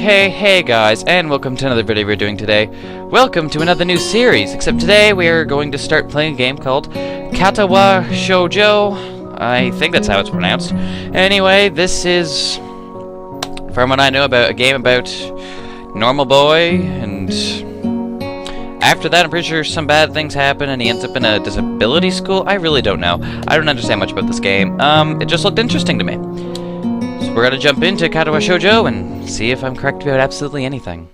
Hey guys, and welcome to another video we're doing today. Welcome to another new series, except today we are going to start playing a game called Katawa Shoujo. I think that's how it's pronounced. Anyway, this is, from what I know, about a game about normal boy, and after that I'm pretty sure some bad things happen and he ends up in a disability school. I really don't know. I don't understand much about this game. It just looked interesting to me. We're gonna jump into Katawa Shoujo and see if I'm correct about absolutely anything.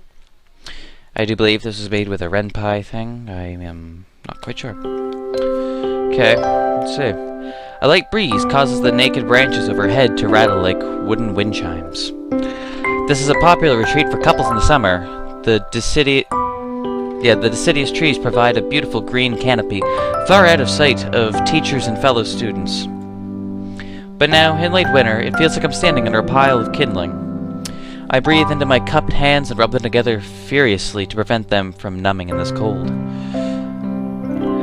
I do believe this was made with a renpai thing. I am not quite sure. Okay, let's see. A light breeze causes the naked branches overhead to rattle like wooden wind chimes. This is a popular retreat for couples in the summer. The deciduous trees provide a beautiful green canopy, far out of sight of teachers and fellow students. But now, in late winter, it feels like I'm standing under a pile of kindling. I breathe into my cupped hands and rub them together furiously to prevent them from numbing in this cold.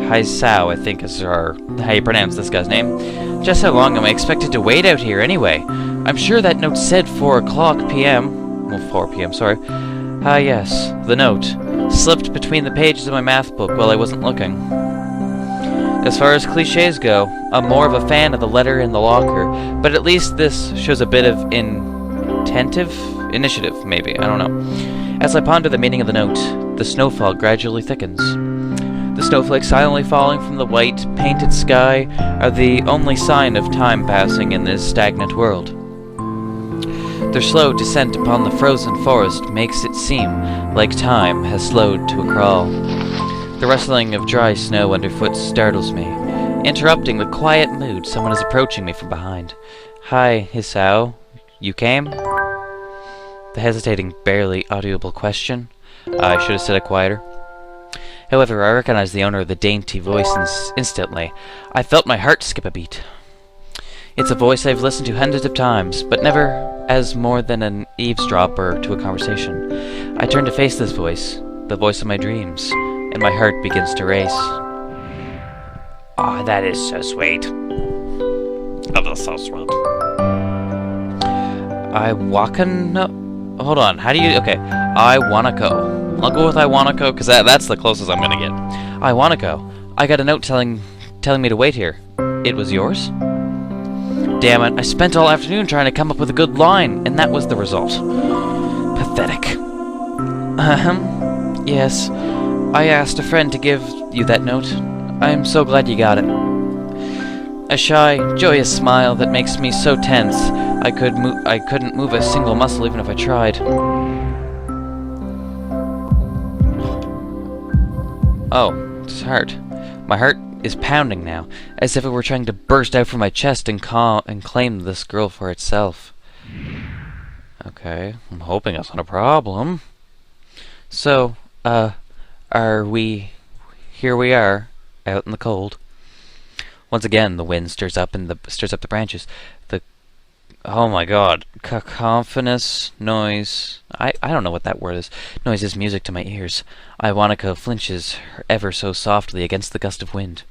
Haisao, I think is how you pronounce this guy's name. Just how long am I expected to wait out here anyway? I'm sure that note said 4 p.m. Well, 4 p.m., sorry. Ah, yes, the note. Slipped between the pages of my math book while I wasn't looking. As far as cliches go, I'm more of a fan of the letter in the locker, but at least this shows a bit of initiative, maybe, I don't know. As I ponder the meaning of the note, the snowfall gradually thickens. The snowflakes silently falling from the white, painted sky are the only sign of time passing in this stagnant world. Their slow descent upon the frozen forest makes it seem like time has slowed to a crawl. The rustling of dry snow underfoot startles me. Interrupting the quiet mood, someone is approaching me from behind. Hi, Hisao. You came? The hesitating, barely audible question. I should have said it quieter. However, I recognized the owner of the dainty voice instantly. I felt my heart skip a beat. It's a voice I've listened to hundreds of times, but never as more than an eavesdropper to a conversation. I turn to face this voice, the voice of my dreams, and my heart begins to race. Oh, that is so sweet. Oh, that's so sweet. Hold on, how do you... Okay, Iwanako. I'll go with Iwanako, because that's the closest I'm gonna get. Iwanako. I got a note telling me to wait here. It was yours? Damn it, I spent all afternoon trying to come up with a good line, and that was the result. Pathetic. Yes. I asked a friend to give you that note. I'm so glad you got it. A shy, joyous smile that makes me so tense I couldn't move a single muscle even if I tried. Oh, it's heart. My heart is pounding now, as if it were trying to burst out from my chest and claim this girl for itself. Okay, I'm hoping that's not a problem. So, here we are, out in the cold. Once again, the wind stirs up the branches. Oh my god, cacophonous noise. I don't know what that word is. Noise is music to my ears. Iwanako flinches ever so softly against the gust of wind.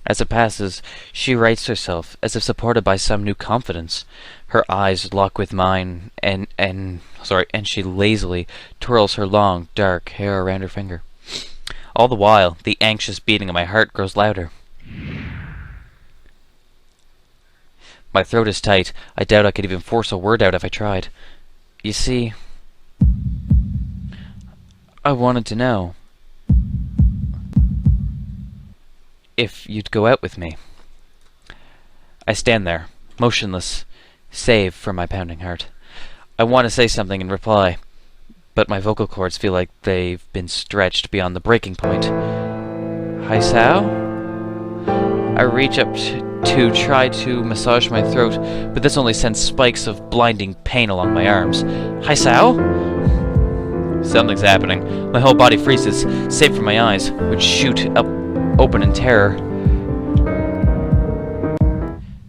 As it passes, she rights herself, as if supported by some new confidence. Her eyes lock with mine, and she lazily twirls her long, dark hair around her finger. All the while, the anxious beating of my heart grows louder. My throat is tight. I doubt I could even force a word out if I tried. You see, I wanted to know if you'd go out with me. I stand there, motionless, save for my pounding heart. I want to say something in reply, but my vocal cords feel like they've been stretched beyond the breaking point. Haisao? I reach up to try to massage my throat, but this only sends spikes of blinding pain along my arms. Haisao? Something's happening. My whole body freezes, save for my eyes, which shoot up open in terror.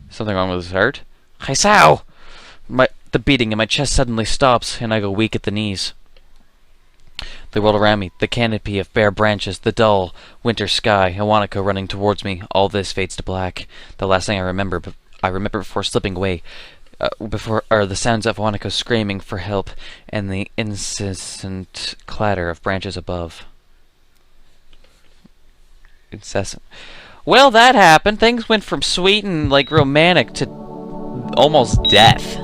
Something wrong with his heart? Haisao! The beating in my chest suddenly stops, and I go weak at the knees. The world around me, the canopy of bare branches, the dull winter sky, Iwanako running towards me, all this fades to black. The last thing I remember before slipping away or the sounds of Wanako screaming for help and the incessant clatter of branches above. Incessant. Well, that happened. Things went from sweet and, like, romantic to almost death.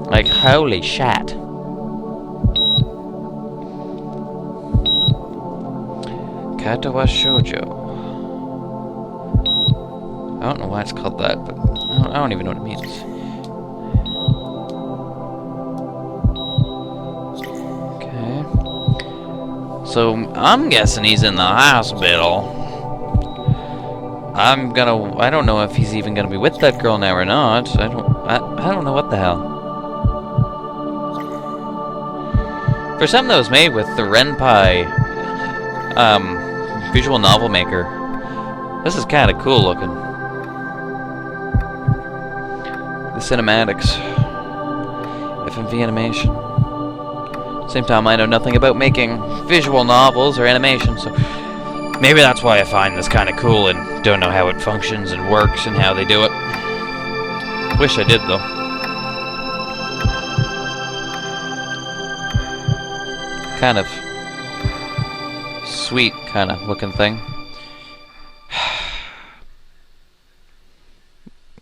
Like, holy shit. Katawa Shoujo. I don't know why it's called that, but I don't even know what it means. Okay. So, I'm guessing he's in the hospital. I don't know if he's even gonna be with that girl now or not. I don't know what the hell. For something that was made with the Renpai, visual novel maker, this is kind of cool looking. The cinematics, FMV animation. Same time, I know nothing about making visual novels or animation, so maybe that's why I find this kind of cool and don't know how it functions and works and how they do it. Wish I did, though. Kind of sweet kind of looking thing.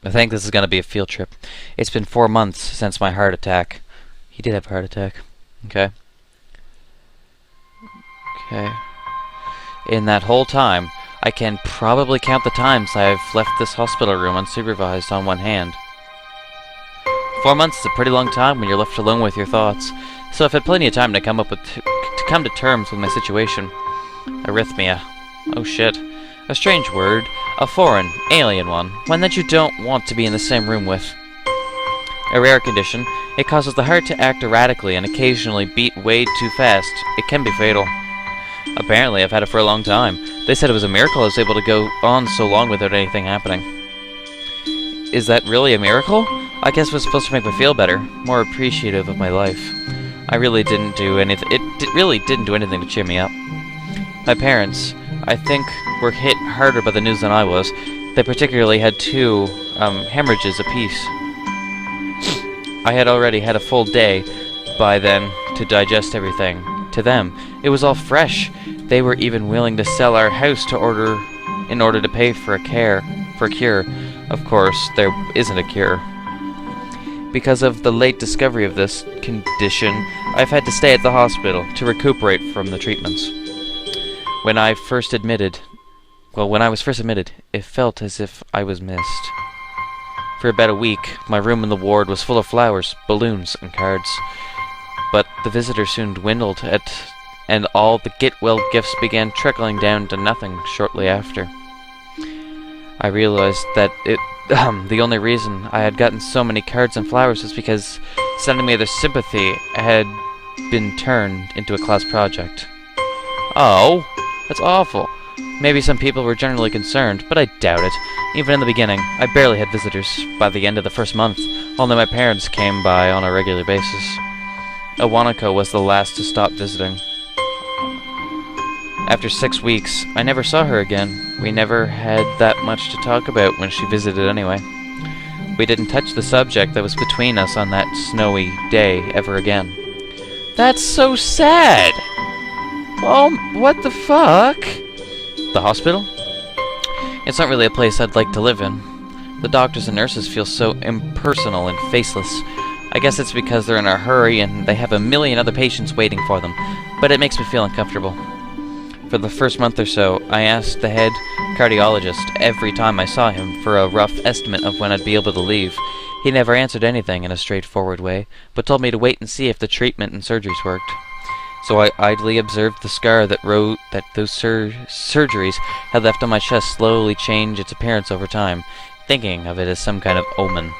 I think this is going to be a field trip. It's been 4 months since my heart attack. He did have a heart attack. Okay. Okay. In that whole time, I can probably count the times I've left this hospital room unsupervised on one hand. 4 months is a pretty long time when you're left alone with your thoughts, so I've had plenty of time to come to terms with my situation. Arrhythmia. Oh shit. A strange word. A foreign, alien one. One that you don't want to be in the same room with. A rare condition. It causes the heart to act erratically and occasionally beat way too fast. It can be fatal. Apparently, I've had it for a long time. They said it was a miracle I was able to go on so long without anything happening. Is that really a miracle? I guess it was supposed to make me feel better, more appreciative of my life. I really didn't do anything. It really didn't do anything to cheer me up. My parents, I think, were hit harder by the news than I was. They particularly had 2 hemorrhages apiece. I had already had a full day by then to digest everything. To them, it was all fresh. They were even willing to sell our house in order to pay for a cure. Of course, there isn't a cure. Because of the late discovery of this condition, I've had to stay at the hospital to recuperate from the treatments. When I was first admitted, it felt as if I was missed. For about a week, my room in the ward was full of flowers, balloons, and cards. But the visitors soon dwindled, and all the get-well gifts began trickling down to nothing shortly after. I realized that the only reason I had gotten so many cards and flowers was because sending me their sympathy had been turned into a class project. Oh, that's awful. Maybe some people were generally concerned, but I doubt it. Even in the beginning, I barely had visitors. By the end of the first month, only my parents came by on a regular basis. Awanako was the last to stop visiting. After 6 weeks, I never saw her again. We never had that much to talk about when she visited anyway. We didn't touch the subject that was between us on that snowy day ever again. That's so sad! Oh, what the fuck? The hospital? It's not really a place I'd like to live in. The doctors and nurses feel so impersonal and faceless. I guess it's because they're in a hurry and they have a million other patients waiting for them, but it makes me feel uncomfortable. For the first month or so, I asked the head cardiologist every time I saw him for a rough estimate of when I'd be able to leave. He never answered anything in a straightforward way, but told me to wait and see if the treatment and surgeries worked. So I idly observed the scar that those surgeries had left on my chest slowly change its appearance over time, thinking of it as some kind of omen.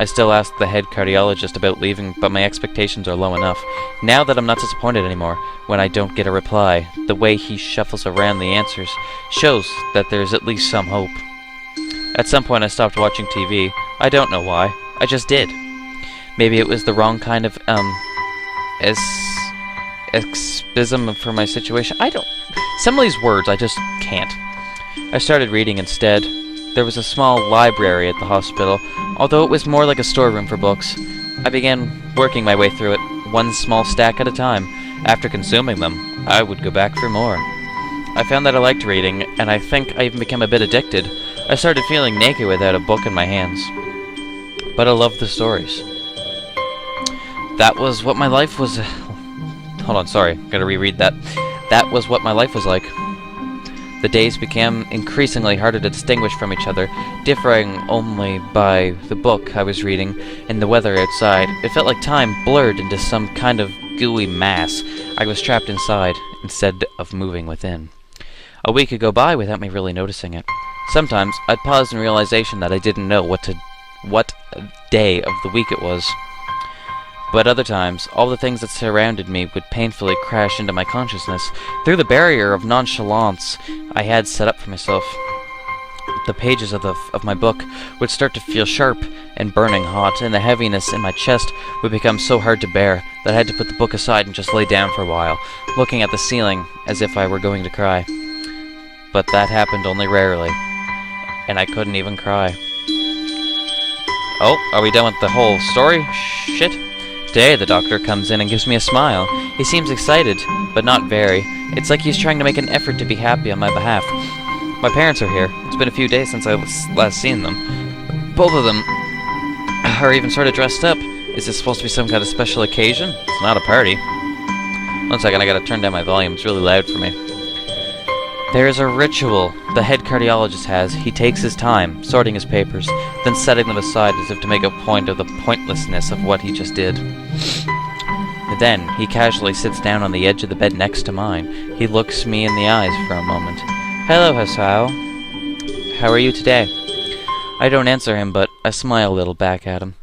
I still ask the head cardiologist about leaving, but my expectations are low enough. Now that I'm not disappointed anymore when I don't get a reply, the way he shuffles around the answers shows that there's at least some hope. At some point I stopped watching TV. I don't know why. I just did. Maybe it was the wrong kind of, escapism for my situation. Some of these words I just can't. I started reading instead. There was a small library at the hospital, Although it was more like a storeroom for books, I began working my way through it, one small stack at a time. After consuming them, I would go back for more. I found that I liked reading, and I think I even became a bit addicted. I started feeling naked without a book in my hands. But I loved the stories. That was what my life was... Hold on, sorry, gotta reread that. That was what my life was like. The days became increasingly harder to distinguish from each other, differing only by the book I was reading and the weather outside. It felt like time blurred into some kind of gooey mass. I was trapped inside, instead of moving within. A week would go by without me really noticing it. Sometimes I'd pause in realization that I didn't know what day of the week it was. But other times, all the things that surrounded me would painfully crash into my consciousness through the barrier of nonchalance I had set up for myself. The pages of my book would start to feel sharp and burning hot, and the heaviness in my chest would become so hard to bear that I had to put the book aside and just lay down for a while, looking at the ceiling as if I were going to cry. But that happened only rarely, and I couldn't even cry. Oh, are we done with the whole story? Shit. Today, the doctor comes in and gives me a smile. He seems excited, but not very. It's like he's trying to make an effort to be happy on my behalf. My parents are here. It's been a few days since I last seen them. Both of them are even sort of dressed up. Is this supposed to be some kind of special occasion? It's not a party. One second, I gotta turn down my volume. It's really loud for me. There is a ritual the head cardiologist has. He takes his time, sorting his papers, then setting them aside as if to make a point of the pointlessness of what he just did. Then, he casually sits down on the edge of the bed next to mine. He looks me in the eyes for a moment. Hello, Hasao. How are you today? I don't answer him, but I smile a little back at him.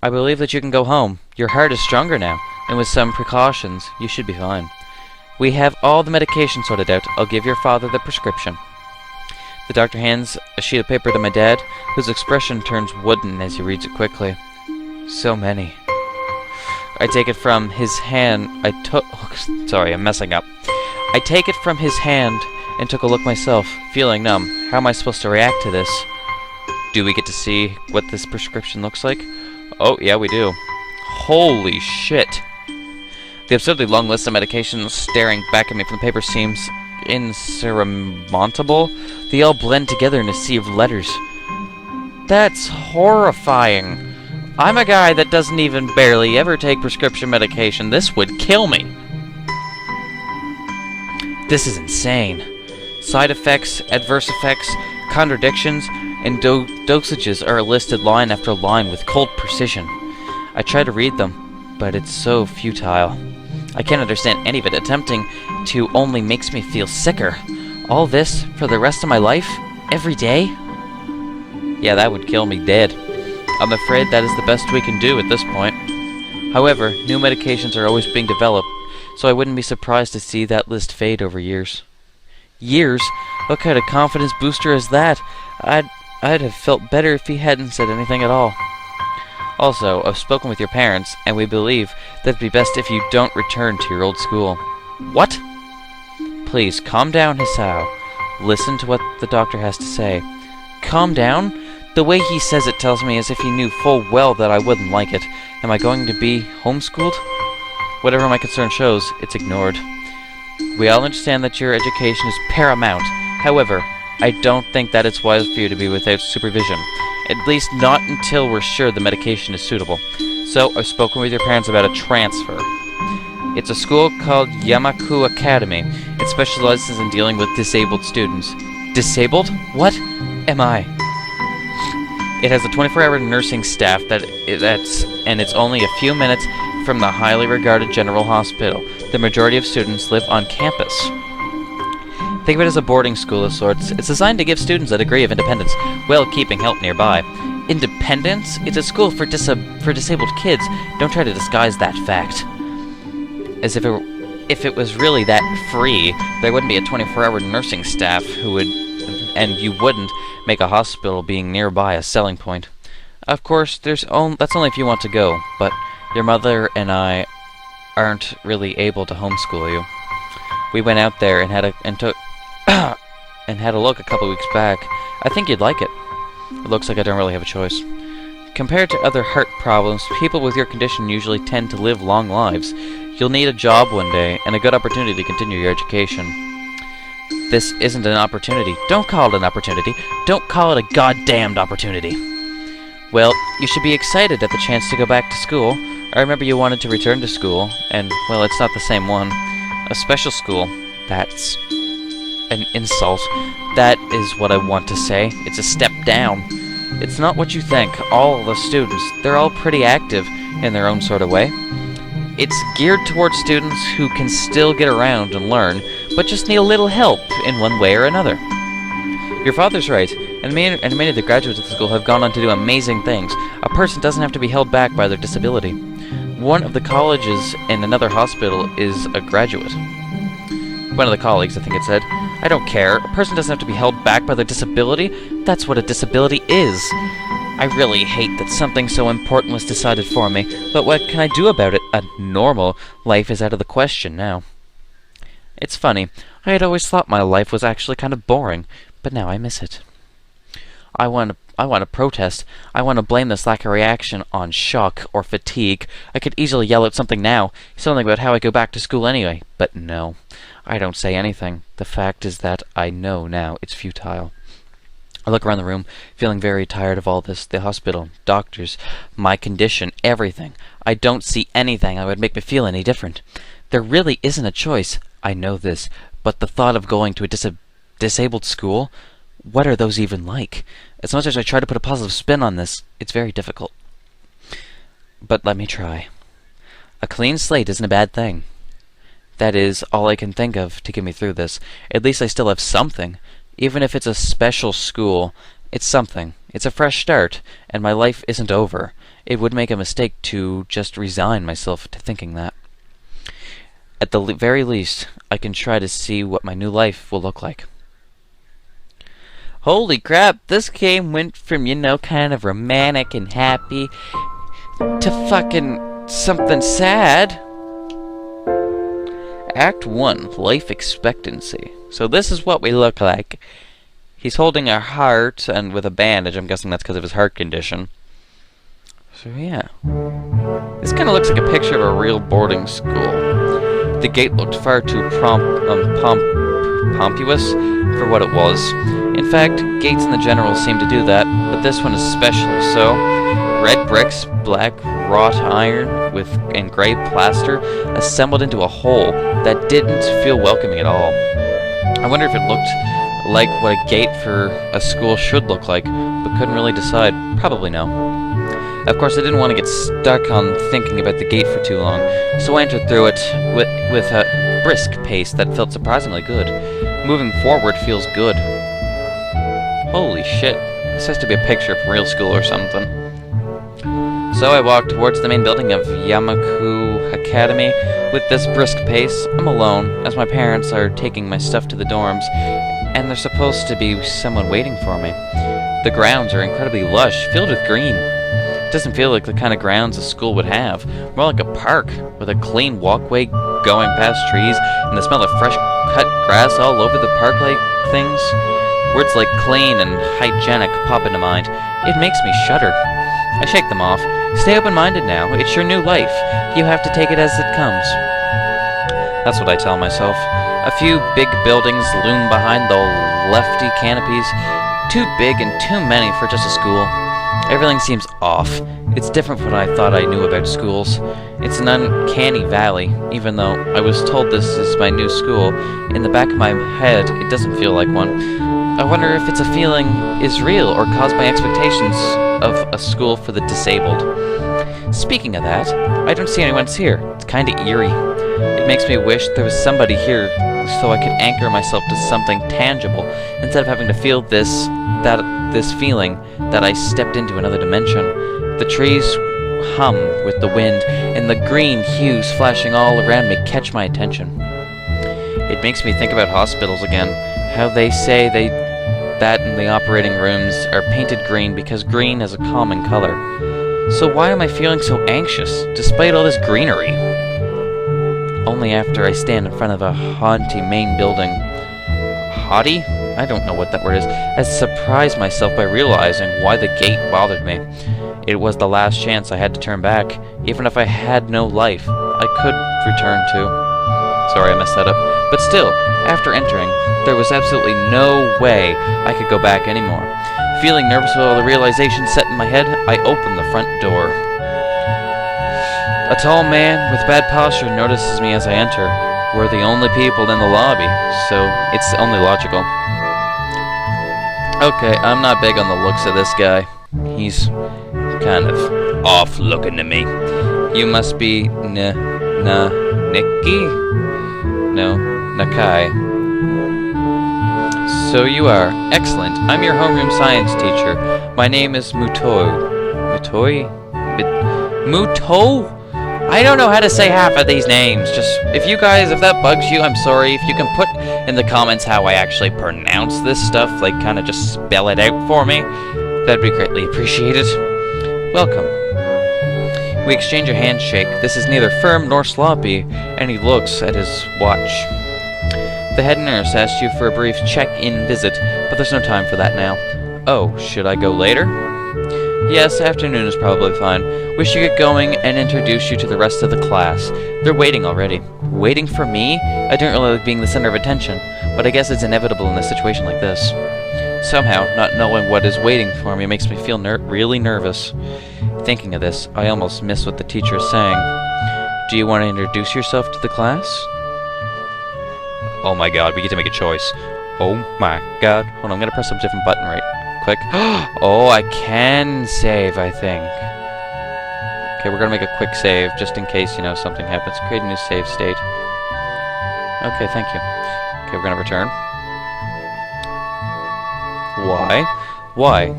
I believe that you can go home. Your heart is stronger now, and with some precautions, you should be fine. We have all the medication sorted out. I'll give your father the prescription. The doctor hands a sheet of paper to my dad, whose expression turns wooden as he reads it quickly. So many. I take it from his hand. Sorry, I'm messing up. I take it from his hand and took a look myself, feeling numb. How am I supposed to react to this? Do we get to see what this prescription looks like? Oh, yeah, we do. Holy shit. The absurdly long list of medications staring back at me from the paper seems insurmountable. They all blend together in a sea of letters. That's horrifying. I'm a guy that doesn't even barely ever take prescription medication. This would kill me. This is insane. Side effects, adverse effects, contradictions, and dosages are listed line after line with cold precision. I try to read them, but it's so futile. I can't understand any of it. Attempting to only makes me feel sicker. All this for the rest of my life? Every day? Yeah, that would kill me dead. I'm afraid that is the best we can do at this point. However, new medications are always being developed, so I wouldn't be surprised to see that list fade over years. Years? What kind of confidence booster is that? I'd have felt better if he hadn't said anything at all. Also, I've spoken with your parents, and we believe that it'd be best if you don't return to your old school. What? Please, calm down, Hisao. Listen to what the doctor has to say. Calm down? The way he says it tells me as if he knew full well that I wouldn't like it. Am I going to be homeschooled? Whatever my concern shows, it's ignored. We all understand that your education is paramount. However, I don't think that it's wise for you to be without supervision. At least not until we're sure the medication is suitable. So, I've spoken with your parents about a transfer. It's a school called Yamaku Academy. It specializes in dealing with disabled students. Disabled? What am I? It has a 24-hour nursing staff and it's only a few minutes from the highly regarded general hospital. The majority of students live on campus. Think of it as a boarding school of sorts. It's designed to give students a degree of independence, while keeping help nearby. Independence? It's a school for disabled kids. Don't try to disguise that fact. As if it was really that free, there wouldn't be a 24-hour nursing staff and you wouldn't make a hospital being nearby a selling point. Of course, that's only if you want to go, but your mother and I aren't really able to homeschool you. We went out there and had a look a couple weeks back. I think you'd like it. It looks like I don't really have a choice. Compared to other heart problems, people with your condition usually tend to live long lives. You'll need a job one day, and a good opportunity to continue your education. This isn't an opportunity. Don't call it an opportunity. Don't call it a goddamned opportunity. Well, you should be excited at the chance to go back to school. I remember you wanted to return to school, and, well, it's not the same one. A special school. That's an insult. That is what I want to say. It's a step down. It's not what you think. All the students, they're all pretty active in their own sort of way. It's geared towards students who can still get around and learn, but just need a little help in one way or another. Your father's right, and many of the graduates of the school have gone on to do amazing things. A person doesn't have to be held back by their disability. One of the colleges in another hospital is a graduate. One of the colleagues, I think it said. I don't care. A person doesn't have to be held back by their disability. That's what a disability is. I really hate that something so important was decided for me, but what can I do about it? A normal life is out of the question now. It's funny. I had always thought my life was actually kind of boring, but now I miss it. I want to protest. I want to blame this lack of reaction on shock or fatigue. I could easily yell out something now, something about how I go back to school anyway, but no. I don't say anything. The fact is that I know now it's futile. I look around the room, feeling very tired of all this. The hospital, doctors, my condition, everything. I don't see anything that would make me feel any different. There really isn't a choice. I know this, but the thought of going to a disabled school, what are those even like? As much as I try to put a positive spin on this, it's very difficult. But let me try. A clean slate isn't a bad thing. That is all I can think of to get me through this. At least I still have something. Even if it's a special school, it's something. It's a fresh start, and my life isn't over. It would make a mistake to just resign myself to thinking that. At the very least, I can try to see what my new life will look like. Holy crap, this game went from, kind of romantic and happy to fucking something sad. Act 1, Life Expectancy. So this is what we look like. He's holding a heart and with a bandage. I'm guessing that's because of his heart condition. So yeah. This kind of looks like a picture of a real boarding school. The gate looked far too pompous for what it was. In fact, gates in the general seem to do that, but this one especially so. Red bricks, black wrought iron and gray plaster assembled into a whole that didn't feel welcoming at all. I wonder if it looked like what a gate for a school should look like, but couldn't really decide. Probably no. Of course, I didn't want to get stuck on thinking about the gate for too long, so I entered through it with a brisk pace that felt surprisingly good. Moving forward feels good. Holy shit. This has to be a picture from real school or something. So I walked towards the main building of Yamaku Academy. With this brisk pace, I'm alone, as my parents are taking my stuff to the dorms, and there's supposed to be someone waiting for me. The grounds are incredibly lush, filled with green. It doesn't feel like the kind of grounds a school would have, more like a park, with a clean walkway going past trees, and the smell of fresh cut grass all over the park-like things. Words like clean and hygienic pop into mind. It makes me shudder. I shake them off. Stay open-minded now. It's your new life. You have to take it as it comes. That's what I tell myself. A few big buildings loom behind the lefty canopies. Too big and too many for just a school. Everything seems off. It's different from what I thought I knew about schools. It's an uncanny valley, even though I was told this is my new school. In the back of my head, it doesn't feel like one. I wonder if it's a feeling is real or caused by expectations of a school for the disabled. Speaking of that, I don't see anyone's here. It's kinda eerie. It makes me wish there was somebody here so I could anchor myself to something tangible instead of having to feel this feeling that I stepped into another dimension. The trees hum with the wind, and the green hues flashing all around me catch my attention. It makes me think about hospitals again, how they say that in the operating rooms are painted green because green is a common color. So why am I feeling so anxious, despite all this greenery? Only after I stand in front of a haughty main building. Haughty? I don't know what that word is. I surprised myself by realizing why the gate bothered me. It was the last chance I had to turn back. Even if I had no life, I could return to. Sorry, I messed that up. But still, after entering, there was absolutely no way I could go back anymore. Feeling nervous with all the realization set in my head, I opened the front door. A tall man with bad posture notices me as I enter. We're the only people in the lobby, so it's only logical. Okay, I'm not big on the looks of this guy. He's kind of off looking to me. You must be Nikki? No, Nakai. So you are. Excellent. I'm your homeroom science teacher. My name is Muto? I don't know how to say half of these names. Just, if that bugs you, I'm sorry. If you can put in the comments how I actually pronounce this stuff, like kind of just spell it out for me, that'd be greatly appreciated. Welcome. We exchange a handshake. This is neither firm nor sloppy, and he looks at his watch. The head nurse asked you for a brief check-in visit, but there's no time for that now. Oh, should I go later? Yes, afternoon is probably fine. We should get going and introduce you to the rest of the class. They're waiting already. Waiting for me? I don't really like being the center of attention, but I guess it's inevitable in a situation like this. Somehow, not knowing what is waiting for me makes me feel really nervous. Thinking of this, I almost miss what the teacher is saying. Do you want to introduce yourself to the class? Oh my god, we get to make a choice. Oh my god. Hold on, I'm gonna press a different button right quick. Oh, I can save, I think. Okay, we're gonna make a quick save, just in case, something happens. Create a new save state. Okay, thank you. Okay, we're gonna return. Why? Why?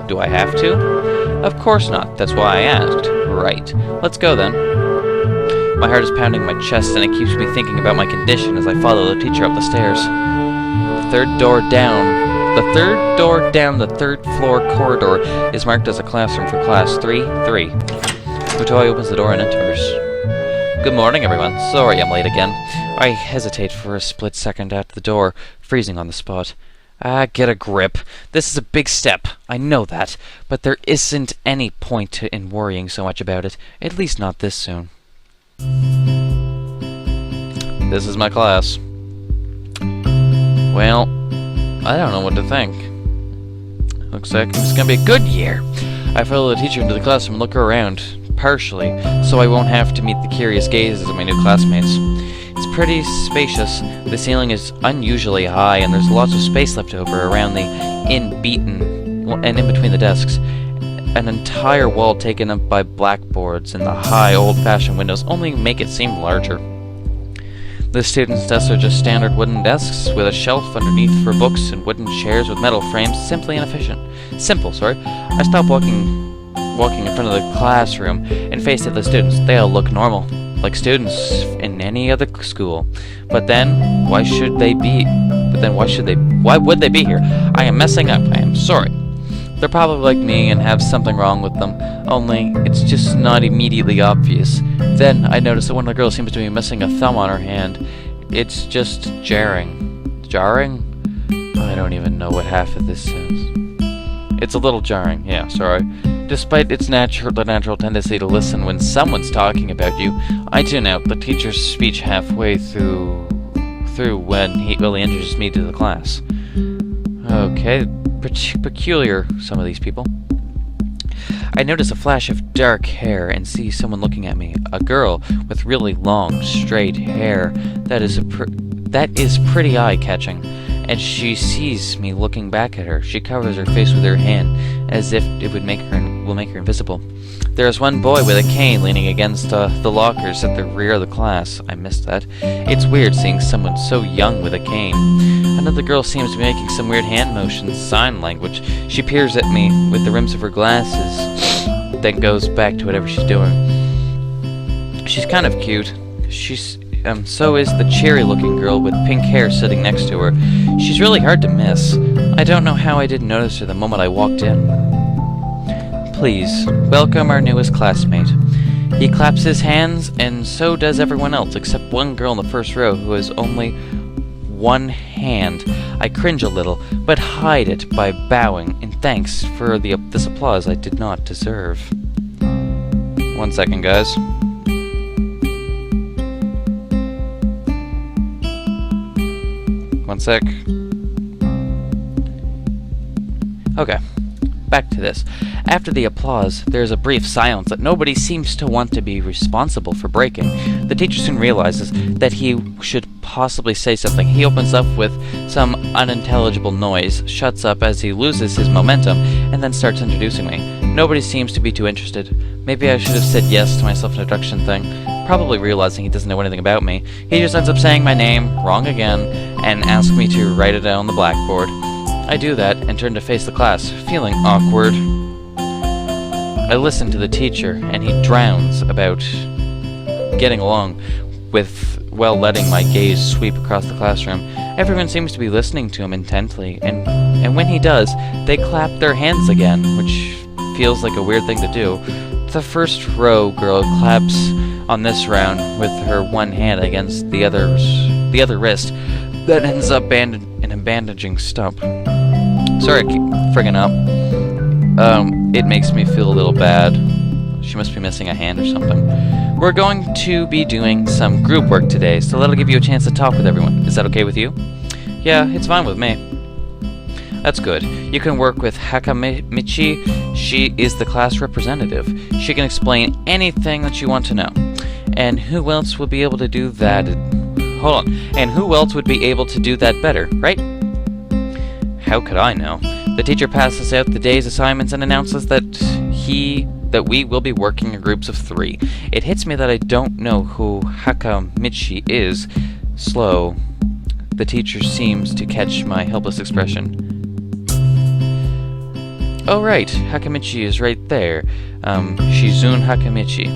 Do I have to? Of course not. That's why I asked. Right. Let's go then. My heart is pounding my chest and it keeps me thinking about my condition as I follow the teacher up the stairs. The third door down the third floor corridor is marked as a classroom for class 3-3. Mutoi opens the door and enters. Good morning, everyone. Sorry I'm late again. I hesitate for a split second at the door, freezing on the spot. Get a grip. This is a big step. I know that. But there isn't any point in worrying so much about it. At least not this soon. This is my class. Well, I don't know what to think. Looks like it's gonna be a good year. I follow the teacher into the classroom and look around, partially, so I won't have to meet the curious gazes of my new classmates. It's pretty spacious. The ceiling is unusually high, and there's lots of space left over around the in between the desks. An entire wall taken up by blackboards and the high, old-fashioned windows only make it seem larger. The students' desks are just standard wooden desks with a shelf underneath for books and wooden chairs with metal frames. Simply inefficient. Simple, sorry. I stopped walking in front of the classroom and faced at the students. They all look normal, like students in any other school. But then, why would they be here? I am messing up. I am sorry. They're probably like me and have something wrong with them, only it's just not immediately obvious. Then I notice that one of the girls seems to be missing a thumb on her hand. It's just jarring. Jarring? I don't even know what half of this says. It's a little jarring, yeah, sorry. Despite its natural tendency to listen when someone's talking about you, I tune out the teacher's speech halfway through when he introduced me to the class. Okay, peculiar, some of these people. I notice a flash of dark hair and see someone looking at me. A girl with really long, straight hair that is pretty eye-catching. And she sees me looking back at her. She covers her face with her hand, as if it will make her invisible. There is one boy with a cane leaning against the lockers at the rear of the class. I missed that. It's weird seeing someone so young with a cane. Another girl seems to be making some weird hand motions, sign language. She peers at me with the rims of her glasses, then goes back to whatever she's doing. She's kind of cute. So is the cheery-looking girl with pink hair sitting next to her. She's really hard to miss. I don't know how I didn't notice her the moment I walked in. Please, welcome our newest classmate. He claps his hands, and so does everyone else, except one girl in the first row who has only one hand hand. I cringe a little, but hide it by bowing in thanks for this applause I did not deserve. 1 second, guys. One sec. Okay, back to this. After the applause, there is a brief silence that nobody seems to want to be responsible for breaking. The teacher soon realizes that he should possibly say something. He opens up with some unintelligible noise, shuts up as he loses his momentum, and then starts introducing me. Nobody seems to be too interested. Maybe I should have said yes to my self-introduction thing, probably realizing he doesn't know anything about me. He just ends up saying my name, wrong again, and asks me to write it down on the blackboard. I do that and turn to face the class, feeling awkward. I listen to the teacher, and he drowns about getting along with, well, letting my gaze sweep across the classroom. Everyone seems to be listening to him intently, and when he does, they clap their hands again, which feels like a weird thing to do. The first row girl claps on this round with her one hand against the other wrist, that ends up in a bandaging stump. Sorry, I keep friggin' up. It makes me feel a little bad. She must be missing a hand or something. We're going to be doing some group work today, so that'll give you a chance to talk with everyone. Is that okay with you? Yeah, it's fine with me. That's good. You can work with Hakamichi. She is the class representative. She can explain anything that you want to know. And who else would be able to do that? Hold on. And who else would be able to do that better, right? How could I know? The teacher passes out the day's assignments and announces that we will be working in groups of 3. It hits me that I don't know who Hakamichi is. Slow. The teacher seems to catch my helpless expression. Oh right, Hakamichi is right there. Shizune Hakamichi.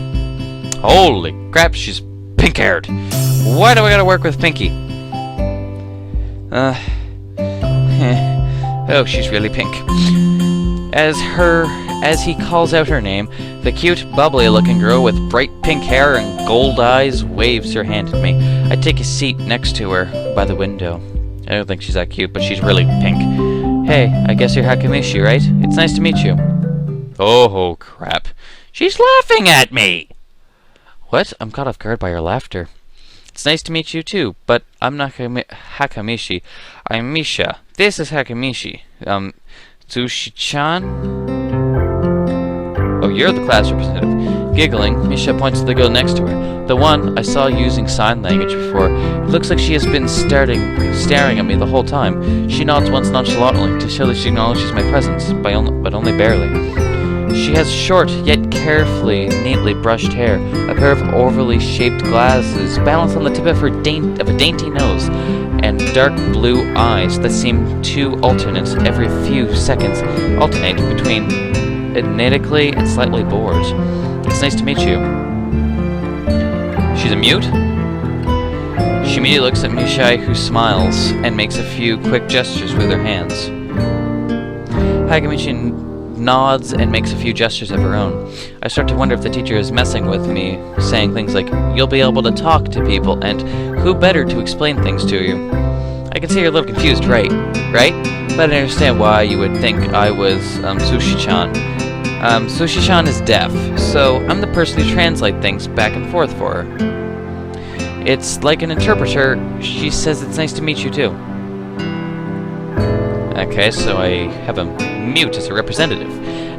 Holy crap, she's pink-haired. Why do I gotta work with Pinky? Oh, she's really pink. As he calls out her name, the cute, bubbly-looking girl with bright pink hair and gold eyes waves her hand at me. I take a seat next to her by the window. I don't think she's that cute, but she's really pink. Hey, I guess you're Hakamichi, right? It's nice to meet you. Oh, crap. She's laughing at me! What? I'm caught off guard by her laughter. It's nice to meet you too, but I'm not Hakamichi. I'm Misha. This is Hakamichi. Tsushi-chan? Oh, you're the class representative. Giggling, Misha points to the girl next to her. The one I saw using sign language before. It looks like she has been staring at me the whole time. She nods once nonchalantly to show that she acknowledges my presence, but only barely. She has short, yet carefully, neatly brushed hair, a pair of overly shaped glasses balanced on the tip of a dainty nose, and dark blue eyes that seem to alternate every few seconds, between enigmatically and slightly bored. It's nice to meet you. She's a mute? She immediately looks at Mishai, who smiles and makes a few quick gestures with her hands. Hakamichi nods and makes a few gestures of her own. I start to wonder if the teacher is messing with me, saying things like, "You'll be able to talk to people," and "Who better to explain things to you?" I can see you're a little confused, right? But I understand why you would think I was Sushi-chan. Sushi-chan is deaf, so I'm the person who translates things back and forth for her. It's like an interpreter. She says it's nice to meet you too. Okay, so I have a mute as a representative.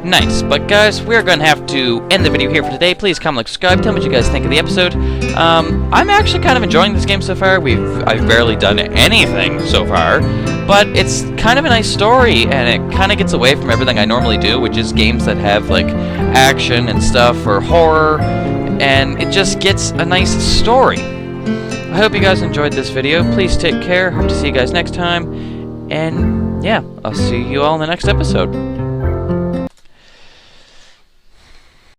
Nice, but guys, we're gonna have to end the video here for today. Please comment, like, subscribe, tell me what you guys think of the episode. I'm actually kind of enjoying this game so far. I've barely done anything so far, but it's kind of a nice story, and it kind of gets away from everything I normally do, which is games that have, like, action and stuff, or horror, and it just gets a nice story. I hope you guys enjoyed this video. Please take care. Hope to see you guys next time, and yeah, I'll see you all in the next episode.